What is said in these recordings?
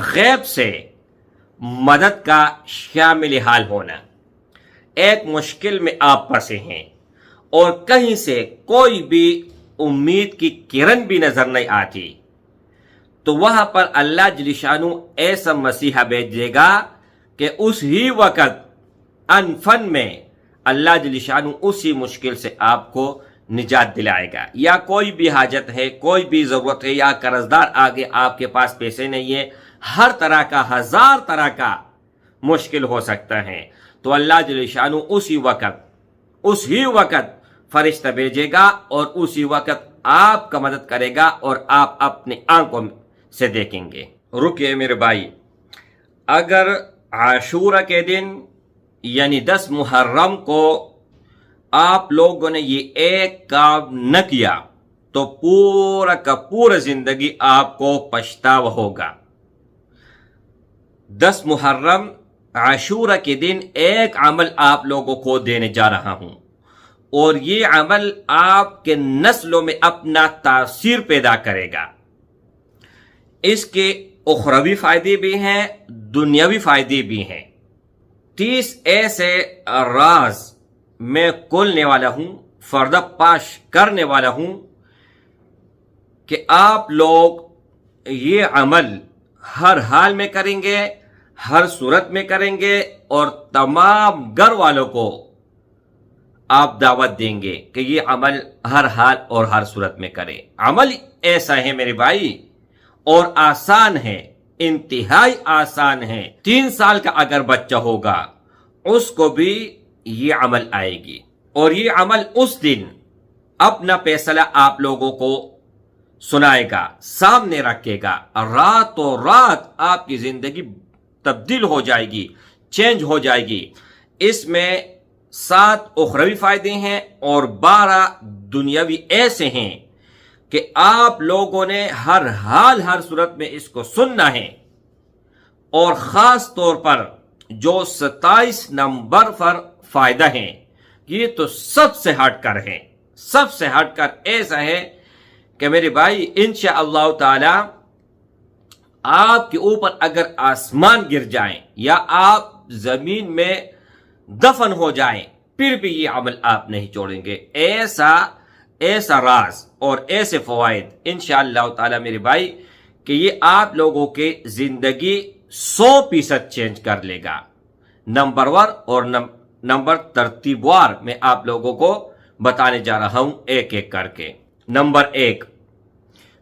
غیب سے مدد کا شامل حال ہونا. ایک مشکل میں آپ پھنسے ہیں اور کہیں سے کوئی بھی امید کی کرن بھی نظر نہیں آتی، تو وہاں پر اللہ جل شانہ ایسا مسیحا بھیج دے گا کہ اس ہی وقت انفن میں اللہ جل شانہ اسی مشکل سے آپ کو نجات دلائے گا. یا کوئی بھی حاجت ہے، کوئی بھی ضرورت ہے، یا قرضدار آگے آپ کے پاس پیسے نہیں ہے، ہر طرح کا، ہزار طرح کا مشکل ہو سکتا ہے، تو اللہ جل شانہ اس ہی وقت فرشتہ بھیجے گا اور اسی وقت آپ کا مدد کرے گا اور آپ اپنی آنکھوں سے دیکھیں گے. رکیے میرے بھائی، اگر عاشورہ کے دن یعنی 10 محرم کو آپ لوگوں نے یہ ایک کام نہ کیا تو پورا کا پورا زندگی آپ کو پچھتاوا ہوگا. 10 محرم عاشورہ کے دن ایک عمل آپ لوگوں کو دینے جا رہا ہوں، اور یہ عمل آپ کے نسلوں میں اپنا تاثیر پیدا کرے گا. اس کے اخروی فائدے بھی ہیں، دنیاوی فائدے بھی ہیں. 30 ایسے راز میں کھولنے والا ہوں، پردہ پاش کرنے والا ہوں کہ آپ لوگ یہ عمل ہر حال میں کریں گے، ہر صورت میں کریں گے، اور تمام گھر والوں کو آپ دعوت دیں گے کہ یہ عمل ہر حال اور ہر صورت میں کریں. عمل ایسا ہے میرے بھائی، اور آسان ہے، انتہائی آسان ہے. 3 سال کا اگر بچہ ہوگا اس کو بھی یہ عمل آئے گی، اور یہ عمل اس دن اپنا فیصلہ آپ لوگوں کو سنائے گا، سامنے رکھے گا. راتوں رات آپ کی زندگی تبدیل ہو جائے گی، چینج ہو جائے گی. اس میں 7 اخروی فائدے ہیں اور 12 دنیاوی ایسے ہیں کہ آپ لوگوں نے ہر حال ہر صورت میں اس کو سننا ہے. اور خاص طور پر جو 27 نمبر پر فائدہ ہیں، یہ تو سب سے ہٹ کر ہیں، سب سے ہٹ کر ایسا ہے کہ میرے بھائی انشاءاللہ تعالی آپ کے اوپر اگر آسمان گر جائیں یا آپ زمین میں دفن ہو جائیں پھر بھی یہ عمل آپ نہیں چھوڑیں گے. ایسا راز اور ایسے فوائد انشاءاللہ تعالی میرے بھائی کہ یہ آپ لوگوں کے زندگی 100% چینج کر لے گا. نمبر وار اور نمبر ترتیب وار میں آپ لوگوں کو بتانے جا رہا ہوں ایک ایک کر کے. نمبر 1،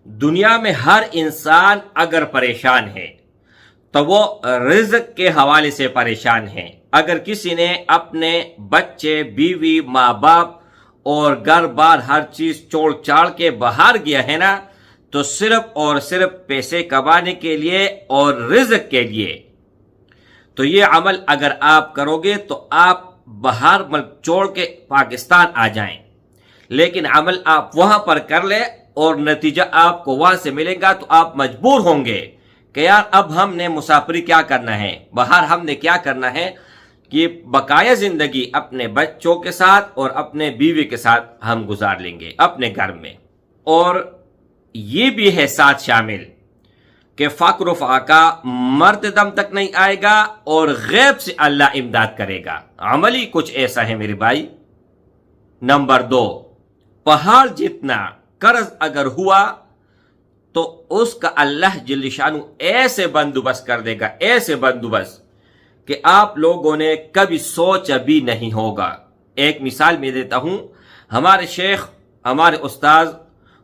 دنیا میں ہر انسان اگر پریشان ہے تو وہ رزق کے حوالے سے پریشان ہے. اگر کسی نے اپنے بچے، بیوی، ماں باپ اور گھر بار ہر چیز چھوڑ چھاڑ کے باہر گیا ہے نا، تو صرف اور صرف پیسے کمانے کے لیے اور رزق کے لیے، تو یہ عمل اگر آپ کرو گے تو آپ باہر ملک چھوڑ کے پاکستان آ جائیں. لیکن عمل آپ وہاں پر کر لیں اور نتیجہ آپ کو وہاں سے ملے گا تو آپ مجبور ہوں گے کہ یار اب ہم نے مسافری کیا کرنا ہے، باہر ہم نے کیا کرنا ہے، کہ بقایا زندگی اپنے بچوں کے ساتھ اور اپنے بیوی کے ساتھ ہم گزار لیں گے اپنے گھر میں. اور یہ بھی ہے ساتھ شامل کہ فقر و فاقہ مرتے دم تک نہیں آئے گا اور غیب سے اللہ امداد کرے گا. عملی کچھ ایسا ہے میرے بھائی. نمبر 2، پہاڑ جتنا قرض اگر ہوا تو اس کا اللہ جل شانہ ایسے بندوبست کر دے گا، ایسے بندوبست کہ آپ لوگوں نے کبھی سوچا بھی نہیں ہوگا. ایک مثال میں دیتا ہوں. ہمارے شیخ، ہمارے استاذ،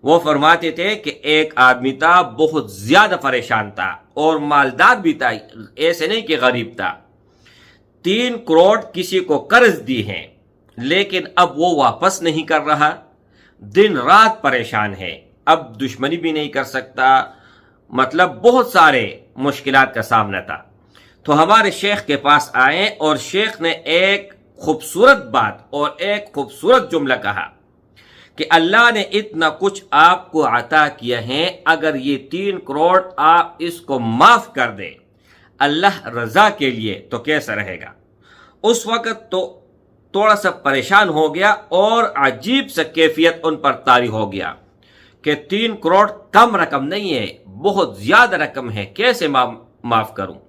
وہ فرماتے تھے کہ ایک آدمی تھا بہت زیادہ پریشان تھا اور مالدار بھی تھا، ایسے نہیں کہ غریب تھا. 3 کروڑ کسی کو قرض دی ہیں لیکن اب وہ واپس نہیں کر رہا، دن رات پریشان ہے، اب دشمنی بھی نہیں کر سکتا، مطلب بہت سارے مشکلات کا سامنا تھا. تو ہمارے شیخ کے پاس آئے اور شیخ نے ایک خوبصورت بات اور ایک خوبصورت جملہ کہا کہ اللہ نے اتنا کچھ آپ کو عطا کیا ہے، اگر یہ 3 کروڑ آپ اس کو معاف کر دیں اللہ رضا کے لیے تو کیسا رہے گا. اس وقت تو تھوڑا سا پریشان ہو گیا اور عجیب سا کیفیت ان پر طاری ہو گیا کہ 3 کروڑ کم رقم نہیں ہے، بہت زیادہ رقم ہے، کیسے معاف کروں.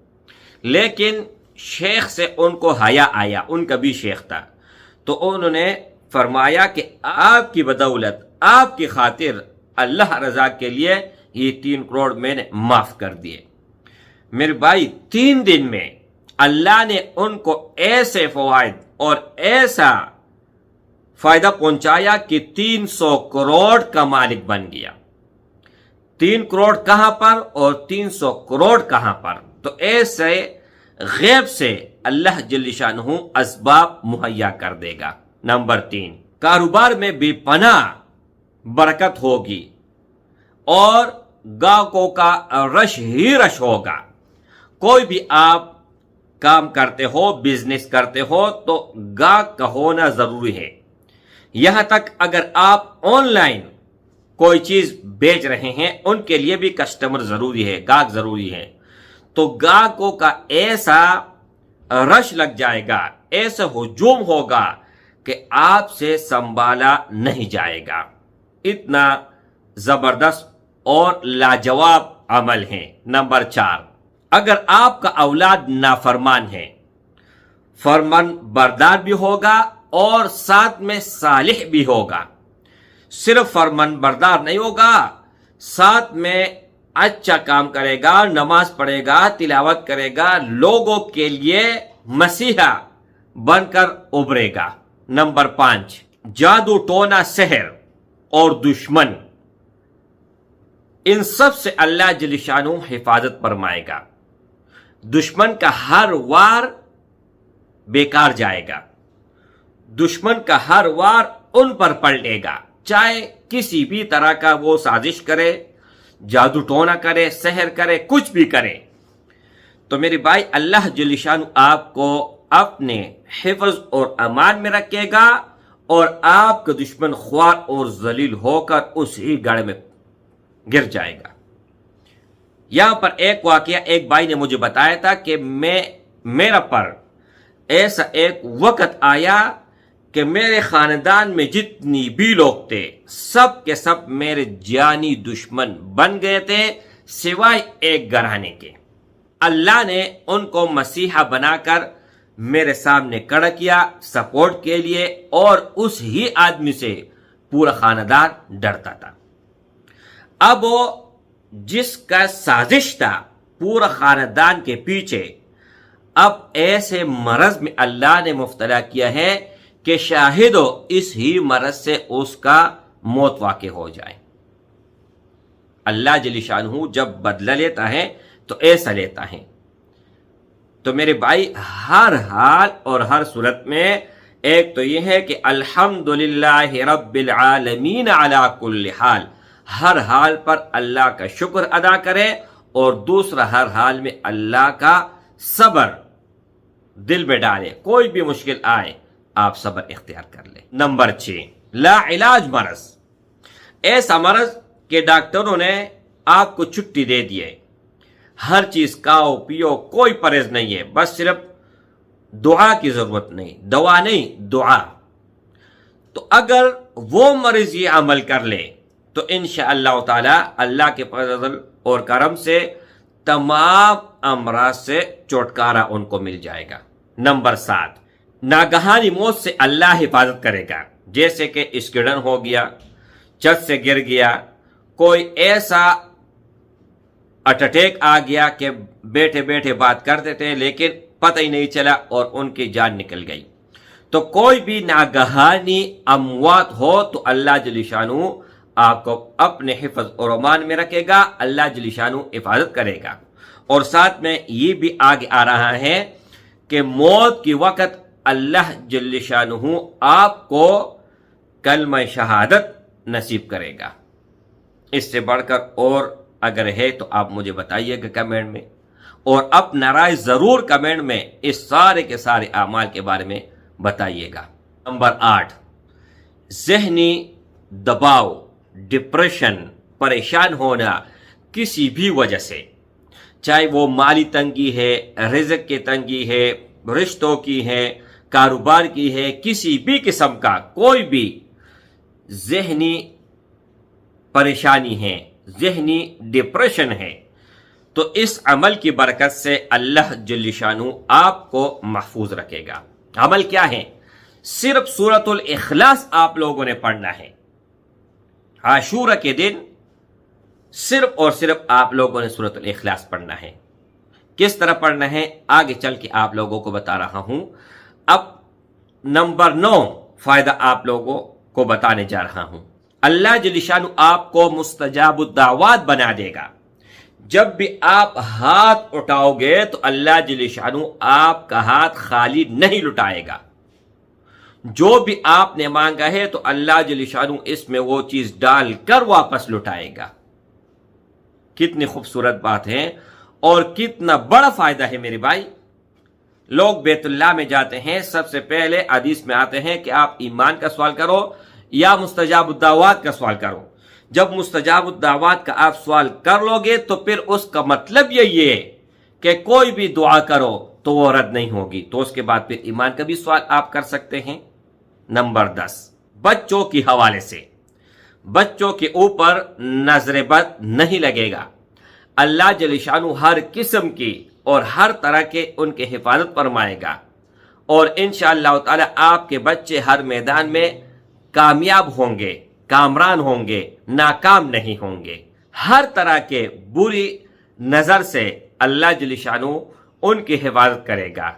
لیکن شیخ سے ان کو حیا آیا، ان کا بھی شیخ تھا، تو انہوں نے فرمایا کہ آپ کی بدولت، آپ کی خاطر اللہ رضا کے لیے یہ 3 کروڑ میں نے معاف کر دیے. میرے بھائی 3 دن میں اللہ نے ان کو ایسے فوائد اور ایسا فائدہ پہنچایا کہ 300 کروڑ کا مالک بن گیا. 3 کروڑ کہاں پر اور 300 کروڑ کہاں پر؟ تو ایسے غیب سے اللہ جل شانہ اسباب مہیا کر دے گا. نمبر 3، کاروبار میں بے پناہ برکت ہوگی اور گاہکوں کا رش ہی رش ہوگا. کوئی بھی آپ کام کرتے ہو، بزنس کرتے ہو، تو گاہک کا ہونا ضروری ہے. یہاں تک اگر آپ آن لائن کوئی چیز بیچ رہے ہیں، ان کے لیے بھی کسٹمر ضروری ہے، گاہک ضروری ہے. تو گاہکوں کا ایسا رش لگ جائے گا، ایسا ہجوم ہوگا کہ آپ سے سنبھالا نہیں جائے گا. اتنا زبردست اور لاجواب عمل ہے. نمبر 4، اگر آپ کا اولاد نافرمان ہے، فرمان بردار بھی ہوگا اور ساتھ میں صالح بھی ہوگا. صرف فرمان بردار نہیں ہوگا، ساتھ میں اچھا کام کرے گا، نماز پڑھے گا، تلاوت کرے گا، لوگوں کے لیے مسیحا بن کر ابھرے گا. نمبر 5، جادو، ٹونا، سحر اور دشمن، ان سب سے اللہ جل شانہ حفاظت فرمائے گا. دشمن کا ہر وار بیکار جائے گا، دشمن کا ہر وار ان پر پلٹے گا، چاہے کسی بھی طرح کا وہ سازش کرے، جادو ٹونا کرے، سحر کرے، کچھ بھی کرے. تو میرے بھائی اللہ جل شانہ آپ کو اپنے حفظ اور امان میں رکھے گا اور آپ کا دشمن خوار اور ذلیل ہو کر اسی گڑھ میں گر جائے گا. یہاں پر ایک واقعہ ایک بھائی نے مجھے بتایا تھا کہ میرا پر ایسا ایک وقت آیا کہ میرے خاندان میں جتنی بھی لوگ تھے سب کے سب میرے جانی دشمن بن گئے تھے سوائے ایک گھرانے کے. اللہ نے ان کو مسیحا بنا کر میرے سامنے کھڑا کیا سپورٹ کے لیے، اور اس ہی آدمی سے پورا خاندان ڈرتا تھا. اب وہ جس کا سازش تھا پورا خاندان کے پیچھے، اب ایسے مرض میں اللہ نے مبتلا کیا ہے کہ شاہد ہو اس ہی مرض سے اس کا موت واقع ہو جائے. اللہ جل شانہ جب بدلہ لیتا ہے تو ایسا لیتا ہے. تو میرے بھائی ہر حال اور ہر صورت میں ایک تو یہ ہے کہ الحمدللہ رب العالمین علی کل حال، ہر حال پر اللہ کا شکر ادا کرے، اور دوسرا ہر حال میں اللہ کا صبر دل میں ڈالے. کوئی بھی مشکل آئے آپ صبر اختیار کر لیں. نمبر 6، لا علاج مرض، ایسا مرض کہ ڈاکٹروں نے آپ کو چھٹی دے دی ہے، ہر چیز کھاؤ پیو، کوئی پرہیز نہیں ہے، بس صرف دعا کی ضرورت نہیں، دوا نہیں، دعا. تو اگر وہ مریض یہ عمل کر لے تو انشاءاللہ تعالی اللہ کے فضل اور کرم سے تمام امراض سے چھٹکارا ان کو مل جائے گا. نمبر 7، ناگہانی موت سے اللہ حفاظت کرے گا. جیسے کہ اسکیڈن ہو گیا، چھت سے گر گیا، کوئی ایسا اٹیک آ گیا کہ بیٹھے بیٹھے بات کرتے تھے لیکن پتہ ہی نہیں چلا اور ان کی جان نکل گئی. تو کوئی بھی ناگہانی اموات ہو تو اللہ جل شانہ آپ کو اپنے حفظ اور امان میں رکھے گا، اللہ جل شانہ حفاظت کرے گا. اور ساتھ میں یہ بھی آگے آ رہا ہے کہ موت کی وقت اللہ جل شانہ آپ کو کلمہ شہادت نصیب کرے گا. اس سے بڑھ کر اور اگر ہے تو آپ مجھے بتائیے گا کمنٹ میں، اور اپنا رائے ضرور کمنٹ میں اس سارے کے سارے اعمال کے بارے میں بتائیے گا. نمبر 8، ذہنی دباؤ، ڈپریشن، پریشان ہونا کسی بھی وجہ سے، چاہے وہ مالی تنگی ہے، رزق کی تنگی ہے، رشتوں کی ہے، کاروبار کی ہے، کسی بھی قسم کا کوئی بھی ذہنی پریشانی ہے، ذہنی ڈپریشن ہے، تو تو اس عمل کی برکت سے اللہ جل شانہ آپ کو محفوظ رکھے گا۔ عمل کیا ہے؟ صرف سورۃ الاخلاص آپ لوگوں نے پڑھنا ہے۔ عاشورہ کے دن صرف اور صرف آپ لوگوں نے سورۃ الاخلاص پڑھنا ہے۔ کس طرح پڑھنا ہے آگے چل کے آپ لوگوں کو بتا رہا ہوں۔ اب نمبر 9 فائدہ آپ لوگوں کو بتانے جا رہا ہوں۔ اللہ جل شانہ آپ کو مستجاب الدعوات بنا دے گا۔ جب بھی آپ ہاتھ اٹھاؤ گے تو اللہ جل شانہ آپ کا ہاتھ خالی نہیں لٹائے گا۔ جو بھی آپ نے مانگا ہے تو اللہ جل شانہ اس میں وہ چیز ڈال کر واپس لٹائے گا۔ کتنی خوبصورت بات ہے اور کتنا بڑا فائدہ ہے میرے بھائی۔ لوگ بیت اللہ میں جاتے ہیں، سب سے پہلے حدیث میں آتے ہیں کہ آپ ایمان کا سوال کرو یا مستجاب الدعوات کا سوال کرو۔ جب مستجاب الدعوات کا آپ سوال کر لو گے تو پھر اس کا مطلب یہی ہے کہ کوئی بھی دعا کرو تو وہ رد نہیں ہوگی، تو اس کے بعد پھر ایمان کا بھی سوال آپ کر سکتے ہیں۔ نمبر 10 بچوں کی حوالے سے، بچوں کے اوپر نظر بد نہیں لگے گا۔ اللہ جل شانہ ہر قسم کی اور ہر طرح کے ان کے حفاظت فرمائے گا، اور انشاءاللہ تعالی آپ کے بچے ہر میدان میں کامیاب ہوں گے، کامران ہوں گے، ناکام نہیں ہوں گے۔ ہر طرح کے بری نظر سے اللہ جل شانہ ان کی حفاظت کرے گا۔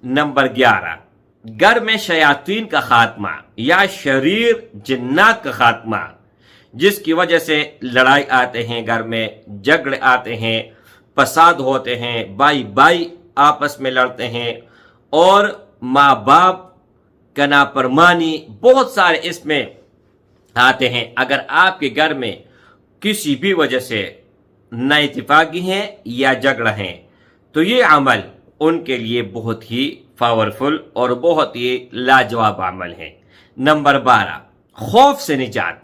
نمبر 11 گھر میں شیاطین کا خاتمہ یا شریر جنات کا خاتمہ، جس کی وجہ سے لڑائی آتے ہیں، گھر میں جھگڑے آتے ہیں، فساد ہوتے ہیں، بھائی بھائی آپس میں لڑتے ہیں، اور ماں باپ کا نافرمانی، بہت سارے اس میں آتے ہیں۔ اگر آپ کے گھر میں کسی بھی وجہ سے نا اتفاقی ہیں یا جھگڑا ہیں تو یہ عمل ان کے لیے بہت ہی پاورفل اور بہت ہی لاجواب عمل ہے۔ نمبر 12 خوف سے نجات،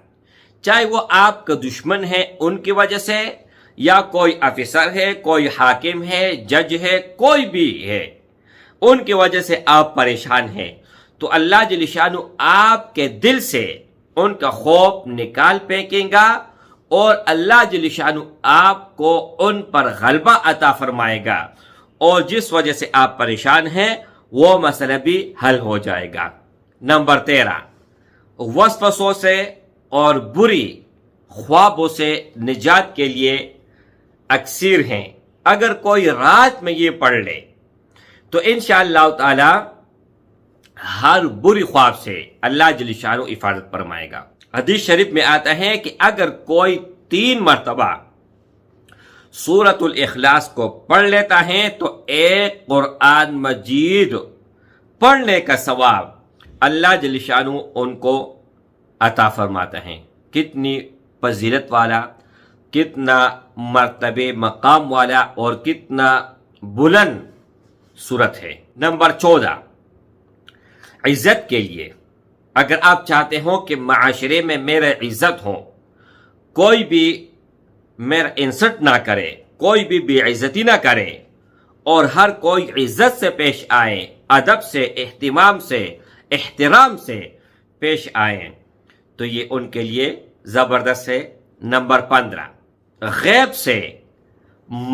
چاہے وہ آپ کا دشمن ہے ان کی وجہ سے، یا کوئی افسر ہے، کوئی حاکم ہے، جج ہے، کوئی بھی ہے، ان کی وجہ سے آپ پریشان ہیں، تو اللہ جل شانہ آپ کے دل سے ان کا خوف نکال پھینکیں گا، اور اللہ جل شانہ آپ کو ان پر غلبہ عطا فرمائے گا، اور جس وجہ سے آپ پریشان ہیں وہ مسئلہ بھی حل ہو جائے گا۔ نمبر 13 وسوسوں سے اور بری خوابوں سے نجات کے لیے اکثیر ہیں۔ اگر کوئی رات میں یہ پڑھ لے تو انشاءاللہ تعالی ہر بری خواب سے اللہ جل شانہ حفاظت فرمائے گا۔ حدیث شریف میں آتا ہے کہ اگر کوئی 3 مرتبہ سورۃ الاخلاص کو پڑھ لیتا ہے تو ایک قرآن مجید پڑھنے کا ثواب اللہ جل شانہ ان کو عطا فرماتا ہے۔ کتنی فضیلت والا، کتنا مرتبے مقام والا اور کتنا بلند سورت ہے۔ نمبر 14 عزت کے لیے، اگر آپ چاہتے ہو کہ معاشرے میں میرا عزت ہو، کوئی بھی میرا انسلٹ نہ کرے، کوئی بھی بے عزتی نہ کرے، اور ہر کوئی عزت سے پیش آئے، ادب سے، اہتمام سے، احترام سے پیش آئے، تو یہ ان کے لیے زبردست ہے۔ نمبر 15 غیب سے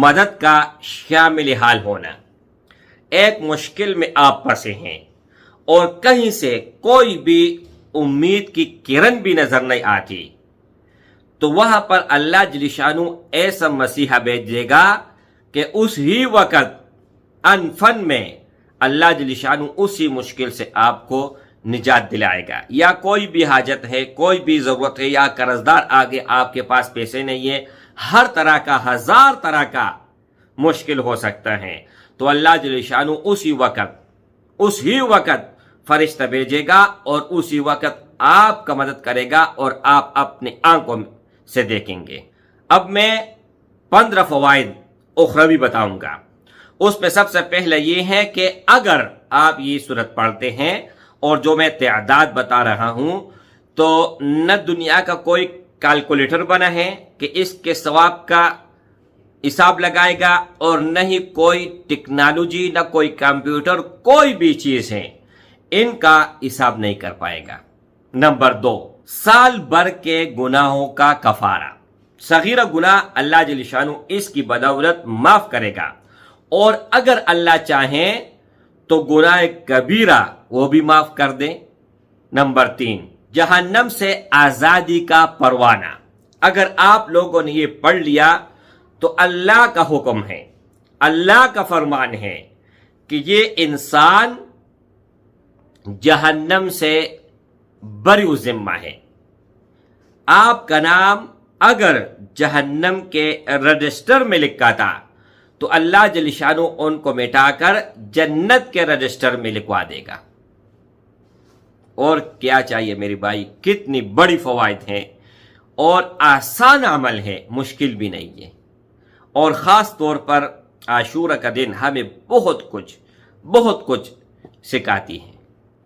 مدد کا شامل حال ہونا، ایک مشکل میں آپ پھنسے ہیں اور کہیں سے کوئی بھی امید کی کرن بھی نظر نہیں آتی، تو وہاں پر اللہ جل شانہ ایسا مسیحا بھیج دے گا کہ اس ہی وقت انفن میں اللہ جل شانہ اسی مشکل سے آپ کو نجات دلائے گا۔ یا کوئی بھی حاجت ہے، کوئی بھی ضرورت ہے، یا قرضدار آگے آپ کے پاس پیسے نہیں ہے، ہر طرح کا، ہزار طرح کا مشکل ہو سکتا ہے، تو اللہ جل شانہ اسی وقت فرشتہ بھیجے گا اور اسی وقت آپ کا مدد کرے گا اور آپ اپنے آنکھوں سے دیکھیں گے۔ اب میں 15 فوائد اخروی بتاؤں گا۔ اس میں سب سے پہلے یہ ہے کہ اگر آپ یہ سورت پڑھتے ہیں، اور جو میں تعداد بتا رہا ہوں، تو نہ دنیا کا کوئی کیلکولیٹر بنا ہے کہ اس کے ثواب کا حساب لگائے گا، اور نہ ہی کوئی ٹیکنالوجی، نہ کوئی کمپیوٹر، کوئی بھی چیز ہے ان کا حساب نہیں کر پائے گا۔ نمبر 2 سال بھر کے گناہوں کا کفارہ، صغیرہ گناہ اللہ جل شانہ اس کی بدولت معاف کرے گا، اور اگر اللہ چاہیں تو گناہ کبیرہ وہ بھی معاف کر دیں۔ نمبر 3، جہنم سے آزادی کا پروانہ۔ اگر آپ لوگوں نے یہ پڑھ لیا تو اللہ کا حکم ہے، اللہ کا فرمان ہے کہ یہ انسان جہنم سے بری ذمہ ہے۔ آپ کا نام اگر جہنم کے رجسٹر میں لکھا تھا تو اللہ جل شانہ ان کو مٹا کر جنت کے رجسٹر میں لکھوا دے گا۔ اور کیا چاہیے میری بھائی، کتنی بڑی فوائد ہیں، اور آسان عمل ہے، مشکل بھی نہیں ہے، اور خاص طور پر عاشورہ کا دن ہمیں بہت کچھ سکھاتی ہے۔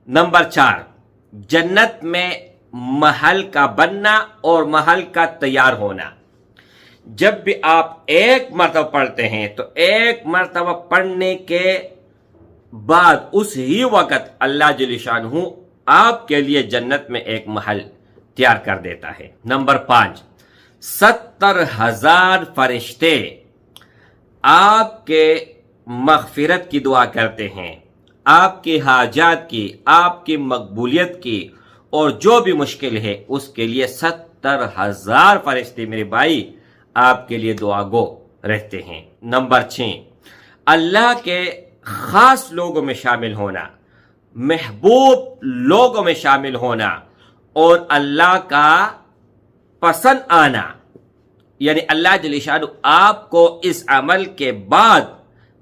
نمبر 4، جنت میں محل کا بننا اور محل کا تیار ہونا۔ جب بھی آپ ایک مرتبہ پڑھتے ہیں تو ایک مرتبہ پڑھنے کے بعد اس ہی وقت اللہ جل شانہ آپ کے لیے جنت میں ایک محل تیار کر دیتا ہے۔ نمبر 5، 70,000 فرشتے آپ کے مغفرت کی دعا کرتے ہیں، آپ کی حاجات کی، آپ کی مقبولیت کی، اور جو بھی مشکل ہے اس کے لیے 70,000 فرشتے میرے بھائی آپ کے لیے دعا گو رہتے ہیں۔ نمبر 6، اللہ کے خاص لوگوں میں شامل ہونا، محبوب لوگوں میں شامل ہونا، اور اللہ کا پسند آنا، یعنی اللہ جل شانہ آپ کو اس عمل کے بعد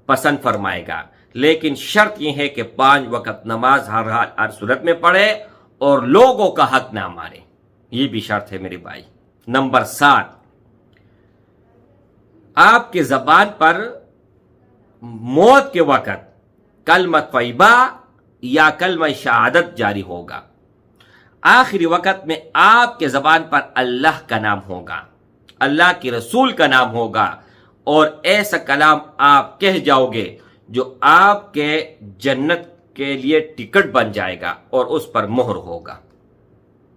پسند فرمائے گا، لیکن شرط یہ ہے کہ 5 وقت نماز ہر حال ہر صورت میں پڑھے اور لوگوں کا حق نہ مارے، یہ بھی شرط ہے میرے بھائی۔ نمبر 7، آپ کے زبان پر موت کے وقت کلمہ طیبہ یا کلمہ شہادت جاری ہوگا۔ آخری وقت میں آپ کے زبان پر اللہ کا نام ہوگا، اللہ کے رسول کا نام ہوگا، اور ایسا کلام آپ کہہ جاؤ گے جو آپ کے جنت کے لیے ٹکٹ بن جائے گا اور اس پر مہر ہوگا۔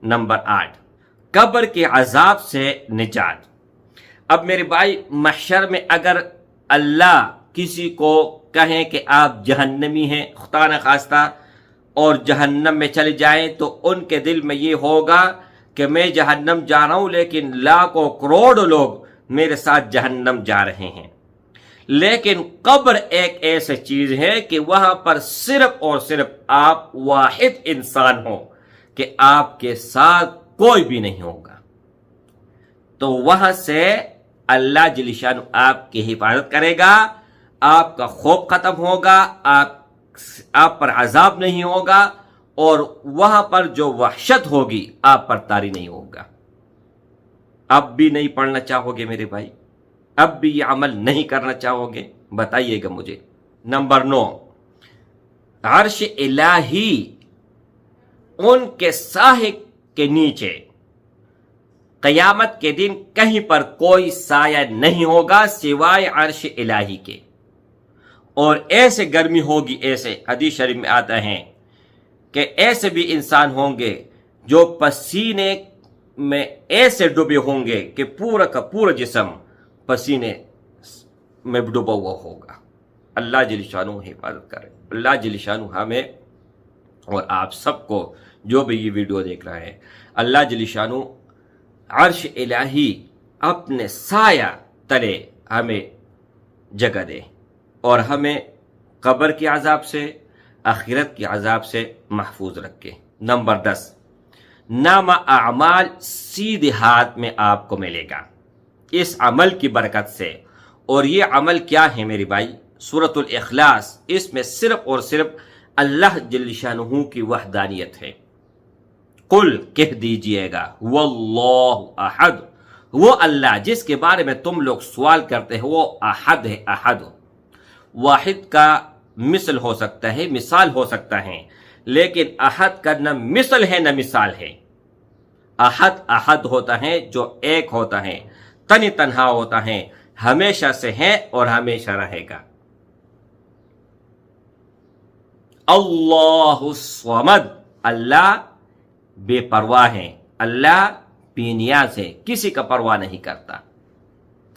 نمبر 8، قبر کے عذاب سے نجات۔ اب میرے بھائی، محشر میں اگر اللہ کسی کو کہیں کہ آپ جہنمی ہیں خدا نخواستہ اور جہنم میں چلے جائیں، تو ان کے دل میں یہ ہوگا کہ میں جہنم جا رہا ہوں، لیکن لاکھوں کروڑ لوگ میرے ساتھ جہنم جا رہے ہیں۔ لیکن قبر ایک ایسی چیز ہے کہ وہاں پر صرف اور صرف آپ واحد انسان ہو، کہ آپ کے ساتھ کوئی بھی نہیں ہوگا، تو وہاں سے اللہ جل شانہ آپ کی حفاظت کرے گا، آپ کا خوف ختم ہوگا، آپ پر عذاب نہیں ہوگا، اور وہاں پر جو وحشت ہوگی آپ پر طاری نہیں ہوگا۔ اب بھی نہیں پڑھنا چاہو گے میرے بھائی؟ اب بھی یہ عمل نہیں کرنا چاہو گے؟ بتائیے گا مجھے۔ نمبر 9، عرش الہی ان کے سائے کے نیچے قیامت کے دن کہیں پر کوئی سایہ نہیں ہوگا سوائے عرش الہی کے، اور ایسے گرمی ہوگی، ایسے حدیث شریف میں آتا ہے کہ ایسے بھی انسان ہوں گے جو پسینے میں ایسے ڈوبے ہوں گے کہ پورا کا پورا جسم پسینے میں ڈوبا ہوا ہوگا۔ اللہ جل شانہ حفاظت کرے۔ اللہ جل شانہ ہمیں اور آپ سب کو، جو بھی یہ ویڈیو دیکھ رہا ہے، اللہ جل شانہ عرش الہی اپنے سایہ تلے ہمیں جگہ دے، اور ہمیں قبر کے عذاب سے، آخرت کے عذاب سے محفوظ رکھے۔ نمبر 10، نامہ اعمال سیدھے ہاتھ میں آپ کو ملے گا اس عمل کی برکت سے۔ اور یہ عمل کیا ہے میری بھائی؟ سورۃ الاخلاص، اس میں صرف اور صرف اللہ جل شانہ کی وحدانیت ہے۔ قل کہہ دیجئے گا، واللہ احد، وہ اللہ جس کے بارے میں تم لوگ سوال کرتے ہو وہ احد ہے۔ احد واحد کا مثل ہو سکتا ہے، مثال ہو سکتا ہے، لیکن احد کا نہ مثل ہے نہ مثال ہے۔ احد احد ہوتا ہے جو ایک ہوتا ہے، تن تنہا ہوتا ہے، ہمیشہ سے ہے اور ہمیشہ رہے گا۔ اللہ الصمد، اللہ بے پرواہ ہے، اللہ بے نیاز ہے، کسی کا پرواہ نہیں کرتا۔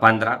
15,